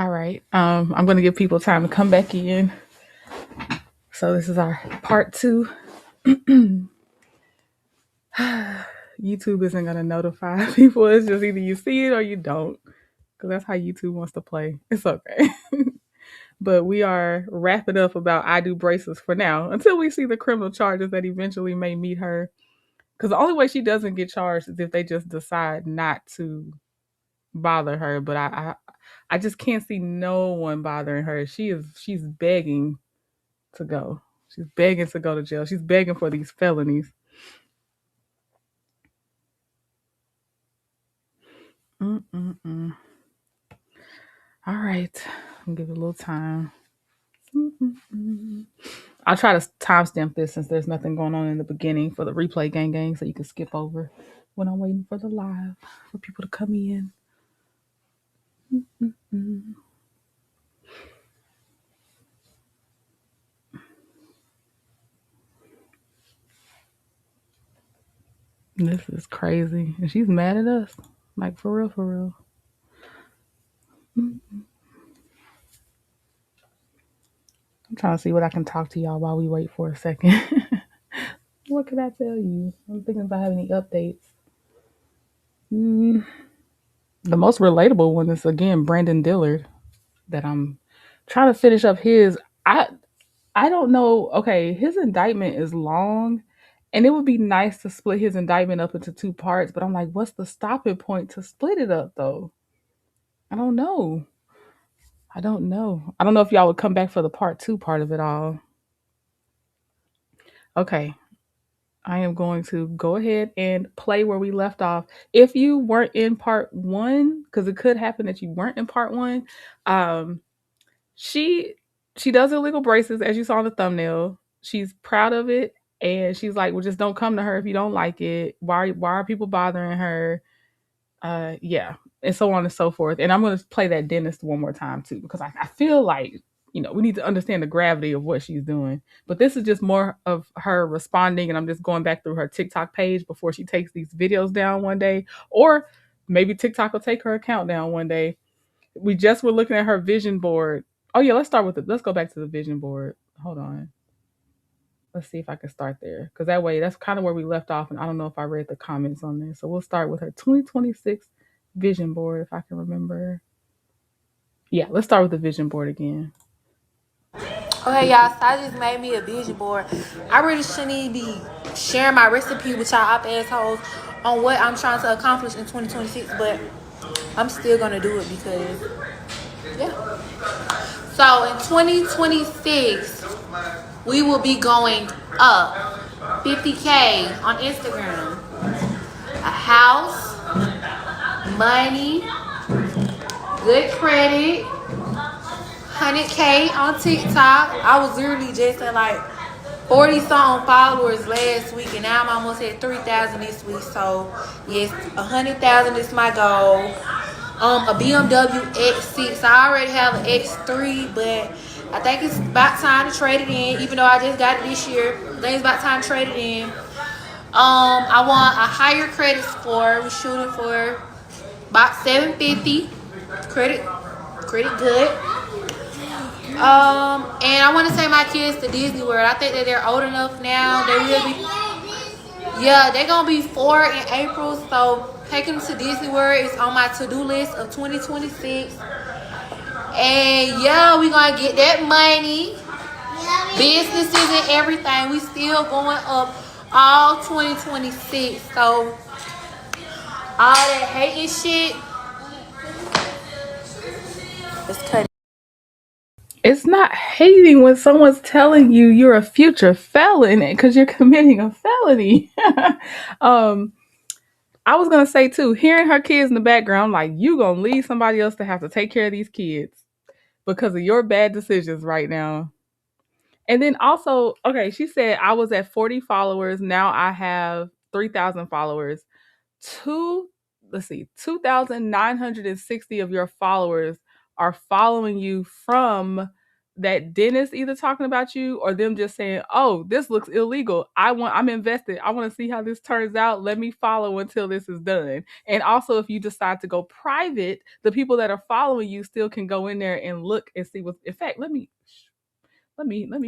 All right. I'm going to give people time to come back in. So this is our part two. YouTube isn't going to notify people. It's just either you see it or you don't, because that's how YouTube wants to play. It's okay. But we are wrapping up about I do braces for now until we see the criminal charges that eventually may meet her. Because the only way she doesn't get charged is if they just decide not to bother her. But I just can't see no one bothering her. She's begging to go. She's begging to go to jail. She's begging for these felonies. Mm-mm-mm. All right. I'll give it a little time. Mm-mm-mm. I'll try to timestamp this since there's nothing going on in the beginning for the replay gang so you can skip over when I'm waiting for the live for people to come in. Mm-mm. This is crazy. And she's mad at us. Like, for real, for real. I'm trying to see what I can talk to y'all while we wait for a second. What can I tell you? I'm thinking about having any updates. Mm, the most relatable one is, again, Brandon Dillard, that I'm trying to finish up his. I don't know. Okay, his indictment is long, and it would be nice to split his indictment up into two parts, but I'm like, what's the stopping point to split it up though? I don't know. I don't know. I don't know if y'all would come back for the part two part of it all. Okay. I am going to go ahead and play where we left off. If you weren't in part one, because it could happen that you weren't in part one, um, she she does illegal braces as you saw in the thumbnail. She's proud of it, and she's like, "Well, just don't come to her if you don't like it. Why are people bothering her? Yeah, and so on and so forth." And I'm going to play that dentist one more time too, because I feel like we need to understand the gravity of what she's doing. But this is just more of her responding, and I'm just going back through her TikTok page before she takes these videos down one day, or maybe TikTok will take her account down one day. We just were looking at her vision board. Oh yeah, let's start with it. Let's go back to the vision board. Hold on. Let's see if I can start there, because that way that's kind of where we left off, and I don't know if I read the comments on there. So we'll start with her 2026 vision board if I can remember. Yeah, let's start with the vision board again. Okay, y'all, so I just made me a vision board. I really shouldn't even be sharing my recipe with y'all op assholes on what I'm trying to accomplish in 2026, but I'm still gonna do it because, yeah. So in 2026, we will be going up 50K on Instagram, a house, money, good credit, 100K on TikTok. I was literally just at like 40 something followers last week, and now I'm almost at 3,000 this week. So yes, 100,000 is my goal. A BMW X6. I already have an X3, but I think it's about time to trade it in. Even though I just got it this year, I think it's about time to trade it in. I want a higher credit score. We're shooting for about 750. Credit good. And I want to take my kids to Disney World. I think that they're old enough now. They will be. Yeah, they're gonna be 4 in April. So taking them to Disney World is on my to-do list of 2026. And yeah, we gonna get that money, businesses and everything. We still going up all 2026. So all that hating shit, let's cut it. It's not hating when someone's telling you you're a future felon because you're committing a felony. um, I was gonna say too, hearing her kids in the background, like, you gonna leave somebody else to have to take care of these kids because of your bad decisions right now. And then also, okay, she said I was at 40 followers. Now I have 3,000 followers. Two, let's see, 2,960 of your followers are following you from that dentist either talking about you or them just saying, "Oh, this looks illegal. I'm invested. I want to see how this turns out. Let me follow until this is done." And also, if you decide to go private, the people that are following you still can go in there and look and see what. In fact, let me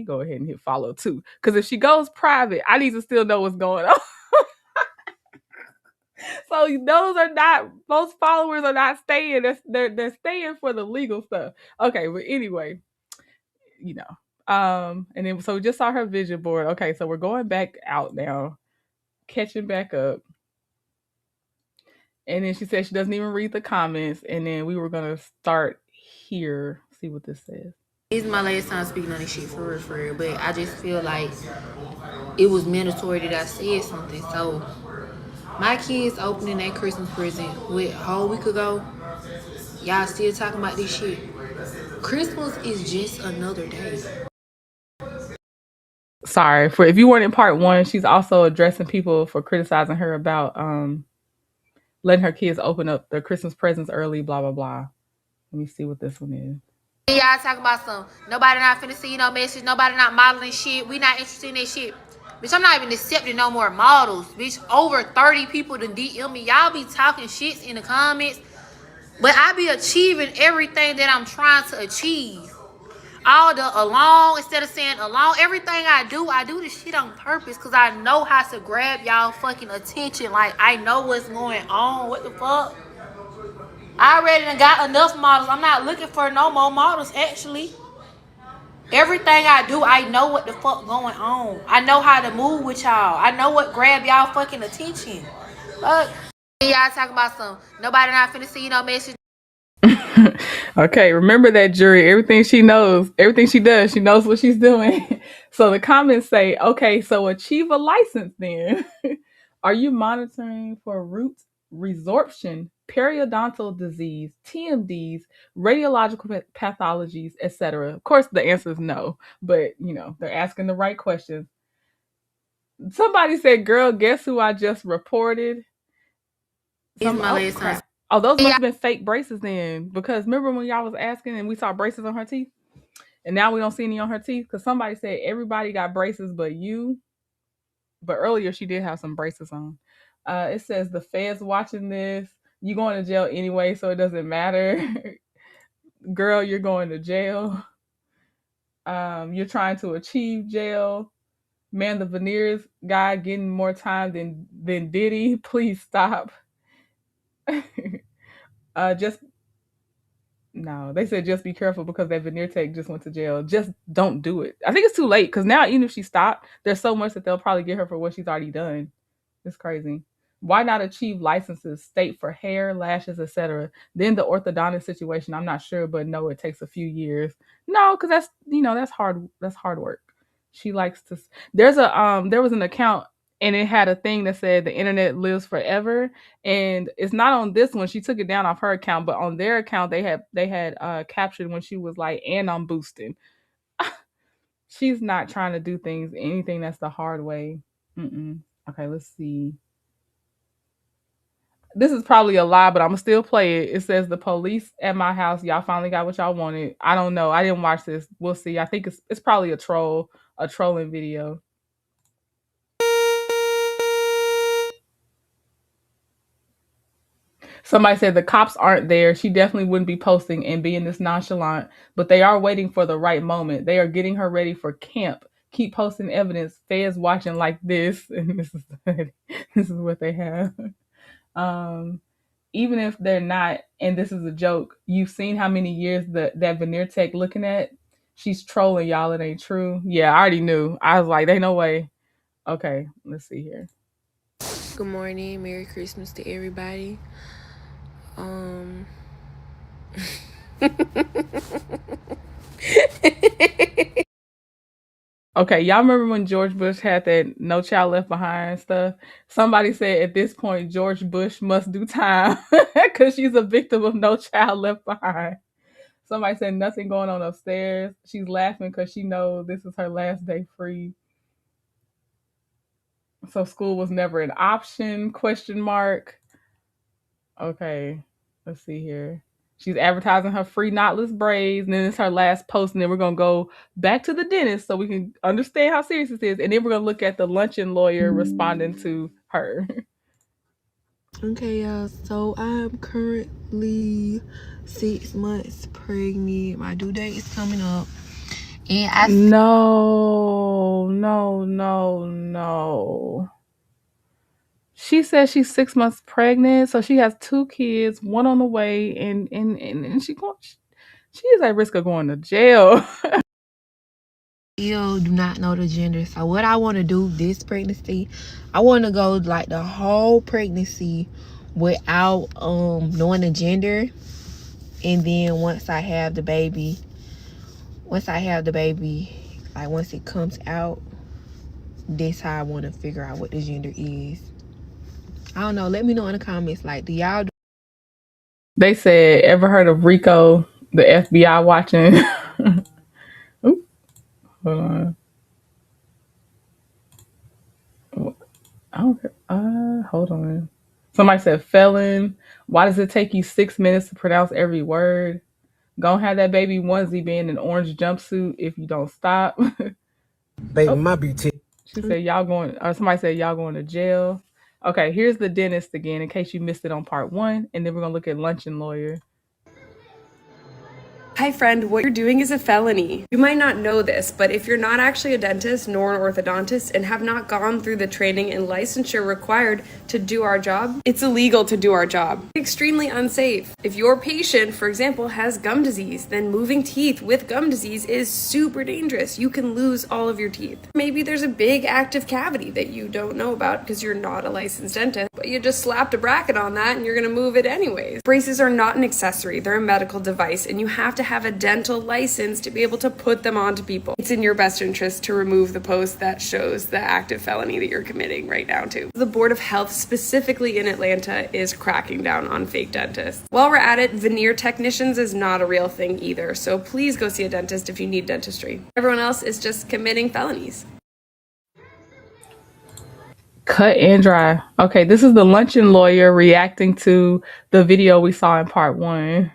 go ahead and hit follow too, because if she goes private, I need to still know what's going on. So those are not, most followers are not staying. They're staying for the legal stuff. Okay, but anyway, you know. And then so we just saw her vision board. Okay, so we're going back out now, catching back up. And then she said she doesn't even read the comments. And then we were gonna start here, see what this says. This is my last time speaking on this shit for real. But I just feel like it was mandatory that I said something. So my kids opening their Christmas present with a whole week ago. Y'all still talking about this shit. Christmas is just another day. Sorry for if you weren't in part one. She's also addressing people for criticizing her about letting her kids open up their Christmas presents early. Blah blah blah. Let me see what this one is. Y'all talking about some nobody not finna see no message, nobody not modeling shit. We not interested in that shit. Bitch, I'm not even accepting no more models. Bitch, over 30 people to DM me. Y'all be talking shits in the comments. But I be achieving everything that I'm trying to achieve. All the along, instead of saying along, everything I do this shit on purpose. Cause I know how to grab y'all fucking attention. Like, I know what's going on. What the fuck? I already done got enough models. I'm not looking for no more models, actually. Everything I do, I know what the fuck going on. I know how to move with y'all. I know what grab y'all fucking attention. Fuck. Y'all talking about some nobody not finna see no message. Okay, remember that, jury. Everything she knows, everything she does, she knows what she's doing. So the comments say, okay, so achieve a license then. Are you monitoring for root resorption, periodontal disease, TMDs, radiological pathologies, etc.? Of course, the answer is no, but they're asking the right questions. Somebody said, girl, guess who I just reported? Oh crap. Oh, those must have been fake braces then. Because remember when y'all was asking and we saw braces on her teeth? And now we don't see any on her teeth? Because somebody said everybody got braces but you. But earlier she did have some braces on. It says the feds watching this. You going to jail anyway, so it doesn't matter. Girl, you're going to jail. You're trying to achieve jail. Man, the veneers guy getting more time than Diddy. Please stop. Just no, they said just be careful because that veneer tech just went to jail. Just don't do it. I think it's too late because now even if she stopped, there's so much that they'll probably get her for what she's already done. It's crazy. Why not achieve licenses, state for hair, lashes, etc.? Then the orthodontist situation, I'm not sure, but no, it takes a few years. No, because that's hard. That's hard work. She likes to. There was an account and it had a thing that said the internet lives forever, and it's not on this one. She took it down off her account, but on their account they had captured when she was like, and I'm boosting. She's not trying to do anything that's the hard way. Mm-mm. Okay, let's see. This is probably a lie, but I'm gonna still play it. It says the police at my house. Y'all finally got what y'all wanted. I don't know. I didn't watch this. We'll see. I think it's probably a trolling video. Somebody said the cops aren't there. She definitely wouldn't be posting and being this nonchalant, but they are waiting for the right moment. They are getting her ready for camp. Keep posting evidence. Feds watching like this, and this is what they have. Um, Even if they're not, and this is a joke, you've seen how many years that veneer tech looking at. She's trolling y'all. It ain't true. Yeah, I already knew. I was like, ain't no way. Okay, let's see here. Good morning, Merry Christmas to everybody. Okay, y'all remember when George Bush had that No Child Left Behind stuff? Somebody said at this point George Bush must do time because she's a victim of No Child Left Behind. Somebody said nothing going on upstairs. She's laughing because she knows this is her last day free. So school was never an option? Question mark. Okay, let's see here. She's advertising her free knotless braids, and then it's her last post, and then we're gonna go back to the dentist so we can understand how serious this is, and then we're gonna look at the luncheon lawyer responding to her. Okay, y'all. So I'm currently 6 months pregnant. My due date is coming up. And No. She says she's 6 months pregnant, so she has two kids, one on the way, and she is at risk of going to jail. still do not know the gender. So what I want to do this pregnancy, I want to go like the whole pregnancy without knowing the gender. And then once I have the baby, like once it comes out, that's how I want to figure out what the gender is. I don't know. Let me know in the comments. Like, do y'all They said, ever heard of Rico, the FBI watching? Oop, hold on. I don't care. Hold on. Somebody said felon. Why does it take you 6 minutes to pronounce every word? Gonna have that baby onesie be in an orange jumpsuit if you don't stop. Baby, Oh, my beauty. she said y'all going. Or somebody said y'all going to jail. Okay, here's the dentist again, in case you missed it on part one, and then we're gonna look at luncheon lawyer. Hi friend, what you're doing is a felony. You might not know this, but if you're not actually a dentist nor an orthodontist and have not gone through the training and licensure required to do our job, it's illegal to do our job. Extremely unsafe. If your patient, for example, has gum disease, then moving teeth with gum disease is super dangerous. You can lose all of your teeth. Maybe there's a big active cavity that you don't know about because you're not a licensed dentist, but you just slapped a bracket on that and you're gonna move it anyways. Braces are not an accessory, they're a medical device, and you have to have a dental license to be able to put them onto people. It's in your best interest to remove the post that shows the active felony that you're committing right now too. The Board of Health, specifically in Atlanta, is cracking down on fake dentists. While we're at it, veneer technicians is not a real thing either, so please go see a dentist if you need dentistry. Everyone else is just committing felonies. Cut and dry. Okay, this is the luncheon lawyer reacting to the video we saw in part one.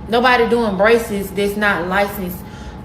Nobody doing braces that's not licensed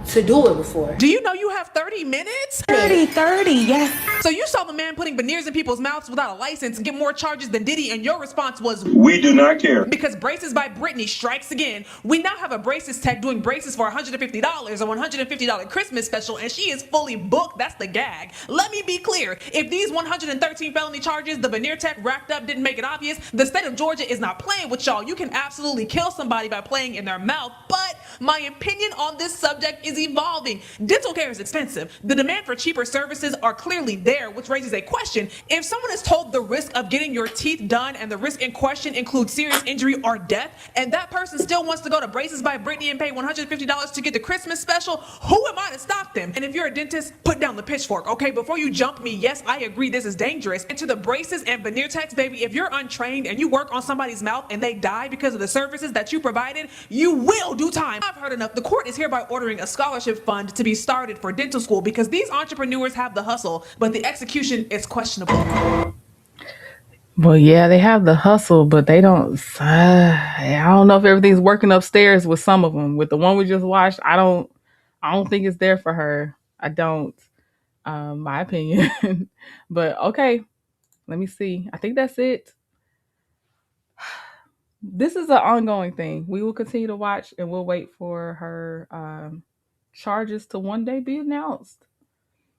to do it before. Do you know you have 30 minutes? 30, yes. So you saw the man putting veneers in people's mouths without a license and get more charges than Diddy, and your response was, we do not care. Because Braces by Britney strikes again. We now have a braces tech doing braces for $150, a $150 Christmas special, and she is fully booked. That's the gag. Let me be clear. If these 113 felony charges the veneer tech racked up didn't make it obvious, the state of Georgia is not playing with y'all. You can absolutely kill somebody by playing in their mouth, but my opinion on this subject is evolving. Dental care is expensive. The demand for cheaper services are clearly there, which raises a question. If someone is told the risk of getting your teeth done and the risk in question includes serious injury or death, and that person still wants to go to Braces by Britney and pay $150 to get the Christmas special, who am I to stop them? And if you're a dentist, put down the pitchfork, okay? Before you jump me, yes, I agree this is dangerous. And to the braces and veneer techs, baby, if you're untrained and you work on somebody's mouth and they die because of the services that you provided, you will do time. I've heard enough. The court is hereby ordering a scholarship fund to be started for dental school because these entrepreneurs have the hustle, but the execution is questionable. Well, yeah, they have the hustle, but they don't. I don't know if everything's working upstairs with some of them. With the one we just watched, I don't think it's there for her. I don't. My opinion. But okay, let me see. I think that's it. This is an ongoing thing. We will continue to watch, and we'll wait for her charges to one day be announced.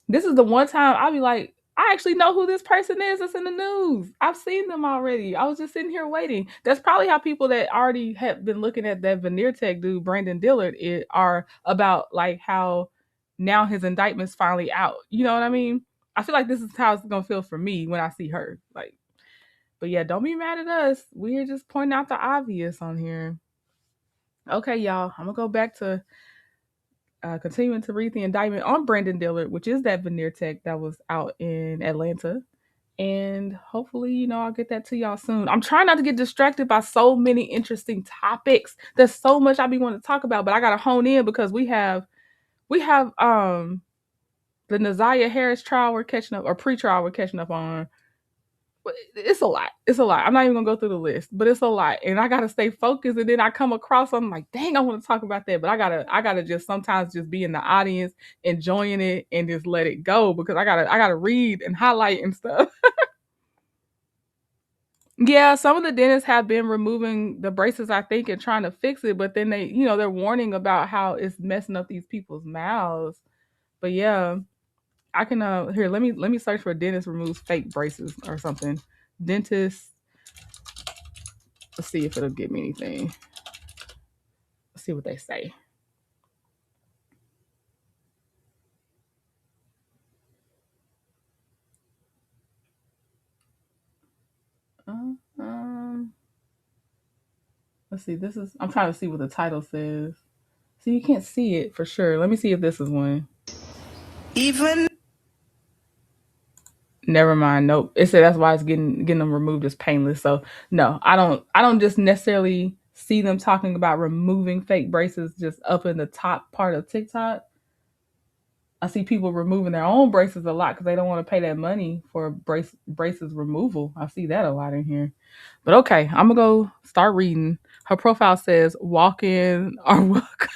This is the one time I'll be like, I actually know who this person is that's in the news. I've seen them already. I was just sitting here waiting. That's probably how people that already have been looking at that veneer tech dude, Brandon Dillard, are about like how now his indictment's finally out. You know what I mean? I feel like this is how it's gonna feel for me when I see her. Like, but yeah, don't be mad at us. We're just pointing out the obvious on here. Okay, y'all. I'm gonna go back to continuing to read the indictment on Brandon Dillard, which is that veneer tech that was out in Atlanta. And hopefully, I'll get that to y'all soon. I'm trying not to get distracted by so many interesting topics. There's so much I be wanting to talk about, but I gotta hone in because we have the Naziah Harris trial we're catching up, or pre-trial we're catching up on. It's a lot. It's a lot. I'm not even gonna go through the list, but it's a lot, and I gotta stay focused. And then I come across something like, dang, I want to talk about that, but I gotta just sometimes just be in the audience, enjoying it, and just let it go because I gotta read and highlight and stuff. Yeah, some of the dentists have been removing the braces, I think, and trying to fix it, but then they're warning about how it's messing up these people's mouths. But yeah, I can here, let me search for dentist removes fake braces or something. Dentist, let's see if it'll give me anything. Let's see what they say. Um, let's see. I'm trying to see what the title says. So you can't see it for sure. Let me see if this is one. Even Never mind. Nope. It said that's why it's getting them removed is painless. So no, I don't just necessarily see them talking about removing fake braces just up in the top part of TikTok. I see people removing their own braces a lot because they don't want to pay that money for braces removal. I see that a lot in here. But okay, I'm gonna go start reading. Her profile says walk in or welcome.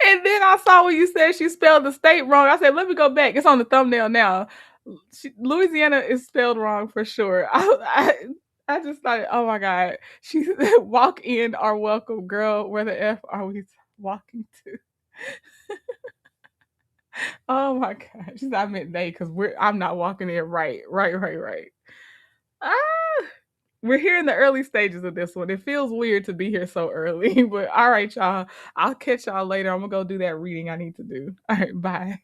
And then I saw when you said she spelled the state wrong. I said, let me go back. It's on the thumbnail now. Louisiana is spelled wrong for sure. I just thought, oh my God. She said, walk in or welcome, girl. Where the F are we walking to? Oh my God. She said, I meant they because I'm not walking in right. Right. Ah, we're here in the early stages of this one. It feels weird to be here so early, but all right, y'all. I'll catch y'all later. I'm gonna go do that reading I need to do. All right, bye.